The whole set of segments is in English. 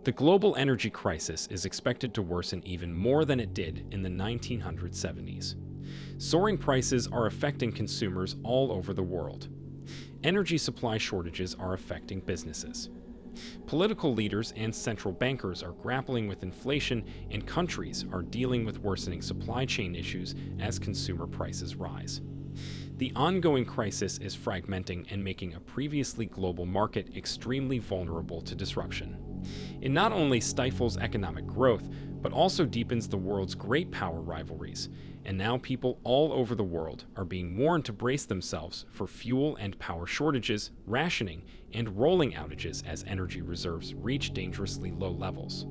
The global energy crisis is expected to worsen even more than it did in the 1970s. Soaring prices are affecting consumers all over the world. Energy supply shortages are affecting businesses. Political leaders and central bankers are grappling with inflation, and countries are dealing with worsening supply chain issues as consumer prices rise. The ongoing crisis is fragmenting and making a previously global market extremely vulnerable to disruption. It not only stifles economic growth, but also deepens the world's great power rivalries, and now people all over the world are being warned to brace themselves for fuel and power shortages, rationing, and rolling outages as energy reserves reach dangerously low levels.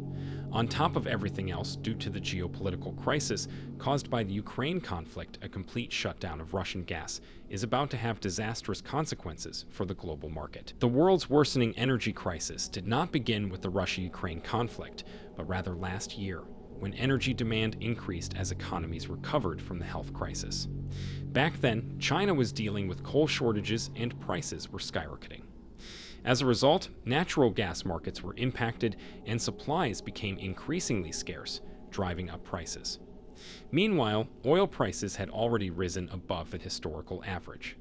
On top of everything else, due to the geopolitical crisis caused by the Ukraine conflict, a complete shutdown of Russian gas is about to have disastrous consequences for the global market. The world's worsening energy crisis did not begin with the Russia-Ukraine conflict, but rather last year, when energy demand increased as economies recovered from the health crisis. Back then, China was dealing with coal shortages and prices were skyrocketing. As a result, natural gas markets were impacted and supplies became increasingly scarce, driving up prices. Meanwhile, oil prices had already risen above the historical average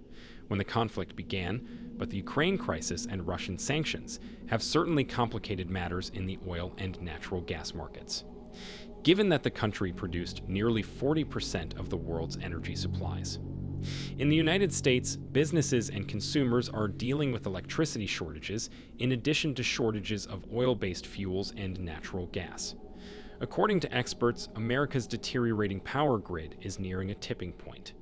when the conflict began, but the Ukraine crisis and Russian sanctions have certainly complicated matters in the oil and natural gas markets. Given that the country produced nearly 40% of the world's energy supplies. In the United States, businesses and consumers are dealing with electricity shortages in addition to shortages of oil-based fuels and natural gas. According to experts, America's deteriorating power grid is nearing a tipping point.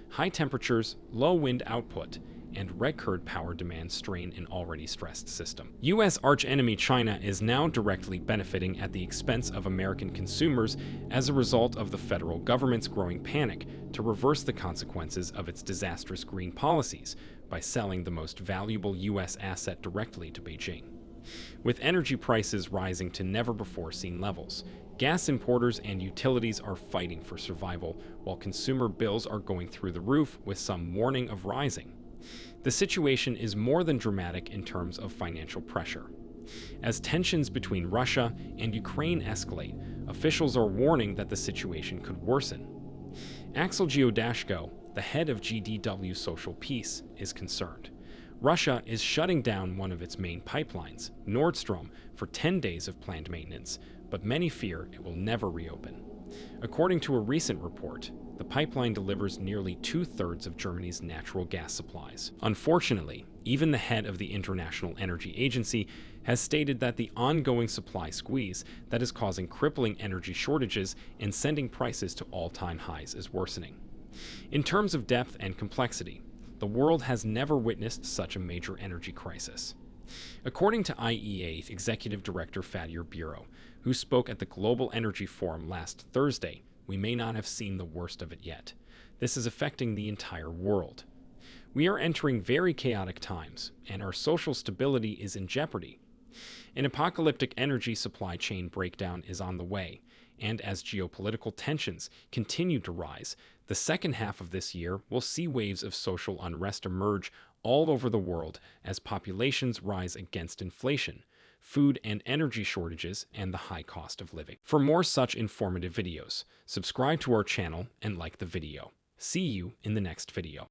High temperatures, low wind output, and record power demand strain an already stressed system. U.S. archenemy China is now directly benefiting at the expense of American consumers as a result of the federal government's growing panic to reverse the consequences of its disastrous green policies by selling the most valuable U.S. asset directly to Beijing. With energy prices rising to never-before-seen levels, gas importers and utilities are fighting for survival, while consumer bills are going through the roof, with some warning of rising. The situation is more than dramatic in terms of financial pressure. As tensions between Russia and Ukraine escalate, officials are warning that the situation could worsen. Axel Geodashko, the head of GDW Social Peace, is concerned. Russia is shutting down one of its main pipelines, Nord Stream, for 10 days of planned maintenance, but many fear it will never reopen. According to a recent report, the pipeline delivers nearly 2/3 of Germany's natural gas supplies. Unfortunately, even the head of the International Energy Agency has stated that the ongoing supply squeeze that is causing crippling energy shortages and sending prices to all-time highs is worsening. In terms of depth and complexity, the world has never witnessed such a major energy crisis. According to IEA Executive Director Fatih Birol, who spoke at the Global Energy Forum last Thursday, we may not have seen the worst of it yet. This is affecting the entire world. We are entering very chaotic times, and our social stability is in jeopardy. An apocalyptic energy supply chain breakdown is on the way, and as geopolitical tensions continue to rise, the second half of this year will see waves of social unrest emerge all over the world as populations rise against inflation, food and energy shortages, and the high cost of living. For more such informative videos, subscribe to our channel and like the video. See you in the next video.